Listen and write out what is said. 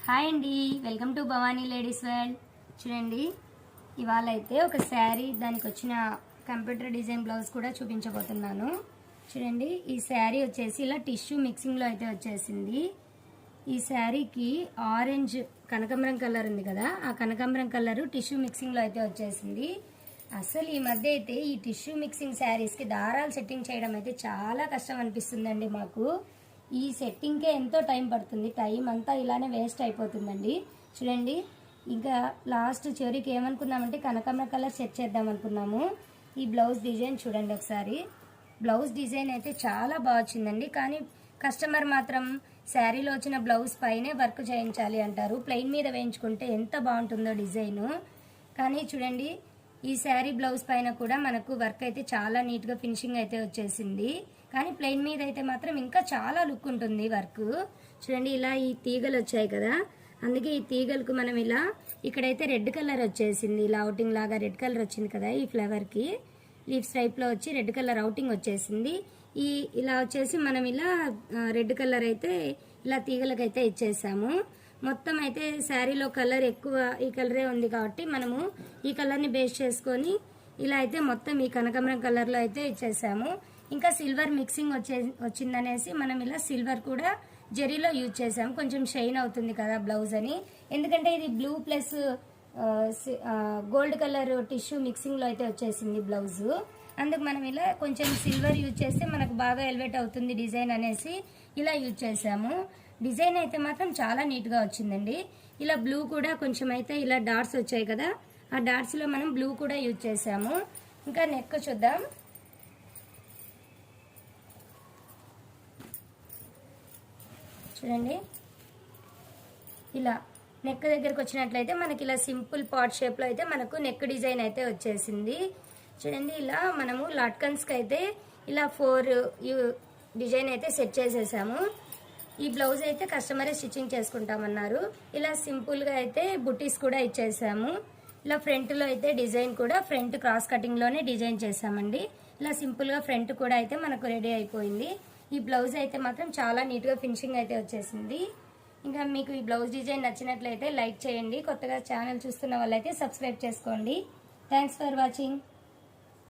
Hi అండి, welcome to Bhavani ladies world. చూడండి, ఇవాళ అయితే ఒక శారీ దానికి వచ్చిన కంప్యూటర్ డిజైన్ బ్లౌజ్ కూడా చూపించబోతున్నాను. చూడండి, ఈ శారీ వచ్చేసి ఇలా టిష్యూ మిక్సింగ్లో అయితే వచ్చేసింది. ఈ శారీకి ఆరెంజ్ కనకాంబరం కలర్ ఉంది కదా, ఆ కనకాంబరం కలర్ టిష్యూ మిక్సింగ్లో అయితే వచ్చేసింది. అసలు ఈ మధ్య అయితే ఈ టిష్యూ మిక్సింగ్ శారీస్కి దారాలు సెట్టింగ్ చేయడం అయితే చాలా కష్టం అనిపిస్తుందండి మాకు. ఈ సెట్టింగ్కే ఎంతో టైం పడుతుంది, టైం అంతా ఇలానే వేస్ట్ అయిపోతుందండి. చూడండి, ఇంకా లాస్ట్ చివరికి ఏమనుకున్నామంటే కనకాంబరం కలర్ సెట్ చేద్దాం అనుకున్నాము. ఈ బ్లౌజ్ డిజైన్ చూడండి ఒకసారి. బ్లౌజ్ డిజైన్ అయితే చాలా బాగా వచ్చిందండి, కానీ కస్టమర్ మాత్రం శారీలో వచ్చిన బ్లౌజ్ పైనే వర్క్ చేయించాలి అంటారు. ప్లెయిన్ మీద వేయించుకుంటే ఎంత బాగుంటుందో డిజైను. కానీ చూడండి, ఈ శారీ బ్లౌజ్ పైన కూడా మనకు వర్క్ అయితే చాలా నీట్గా ఫినిషింగ్ అయితే వచ్చేసింది. కానీ ప్లెయిన్ మీద అయితే మాత్రం ఇంకా చాలా లుక్ ఉంటుంది వర్క్. చూడండి, ఇలా ఈ తీగలు వచ్చాయి కదా, అందుకే ఈ తీగలకు మనం ఇలా ఇక్కడైతే రెడ్ కలర్ వచ్చేసింది. ఇలా అవుటింగ్ లాగా రెడ్ కలర్ వచ్చింది కదా, ఈ ఫ్లవర్కి లీవ్స్ టైప్లో వచ్చి రెడ్ కలర్ అవుటింగ్ వచ్చేసింది. ఇలా వచ్చేసి మనం ఇలా రెడ్ కలర్ అయితే ఇలా తీగలకైతే ఇచ్చేసాము. మొత్తం అయితే శారీలో కలర్ ఎక్కువ ఈ కలరే ఉంది కాబట్టి మనము ఈ కలర్ని బేస్ చేసుకొని ఇలా అయితే మొత్తం ఈ కనకాంబరం కలర్లో అయితే ఇచ్చేసాము. ఇంకా సిల్వర్ మిక్సింగ్ వచ్చిందనేసి మనం ఇలా సిల్వర్ కూడా జరీలో యూజ్ చేసాము. కొంచెం షైన్ అవుతుంది కదా బ్లౌజ్ అని, ఎందుకంటే ఇది blue plus gold colour tissue మిక్సింగ్లో అయితే వచ్చేసింది బ్లౌజు. అందుకు మనం ఇలా కొంచెం సిల్వర్ యూజ్ చేస్తే మనకు బాగా ఎలివేట్ అవుతుంది డిజైన్ అనేసి ఇలా యూజ్ చేసాము. డిజైన్ అయితే మాత్రం చాలా నీట్గా వచ్చిందండి. ఇలా బ్లూ కూడా కొంచెం అయితే ఇలా డాట్స్ వచ్చాయి కదా, ఆ డాట్స్లో మనం బ్లూ కూడా యూజ్ చేసాము. ఇంకా నెక్ చూద్దాం. చూడండి, ఇలా నెక్ దగ్గరకు వచ్చినట్లయితే మనకి ఇలా సింపుల్ పాట్ షేప్లో అయితే మనకు నెక్ డిజైన్ అయితే వచ్చేసింది. చూడండి, ఇలా మనము లట్కన్స్కి అయితే ఇలా 4 డిజైన్ అయితే సెట్ చేసేసాము. ఈ బ్లౌజ్ అయితే కస్టమరే స్టిచ్చింగ్ చేసుకుంటామన్నారు. ఇలా సింపుల్గా అయితే బుటీస్ కూడా ఇచ్చేసాము. ఇలా ఫ్రంట్లో అయితే డిజైన్ కూడా ఫ్రంట్ క్రాస్ కటింగ్లోనే డిజైన్ చేసామండి. ఇలా సింపుల్గా ఫ్రంట్ కూడా అయితే మనకు రెడీ అయిపోయింది. ఈ బ్లౌజ్ అయితే మాత్రం చాలా నీట్గా ఫినిషింగ్ అయితే వచ్చేసింది. ఇంకా మీకు ఈ బ్లౌజ్ డిజైన్ నచ్చినట్లయితే లైక్ చేయండి. కొత్తగా ఛానల్ చూస్తున్న వాళ్ళైతే సబ్స్క్రైబ్ చేసుకోండి. Thanks for watching.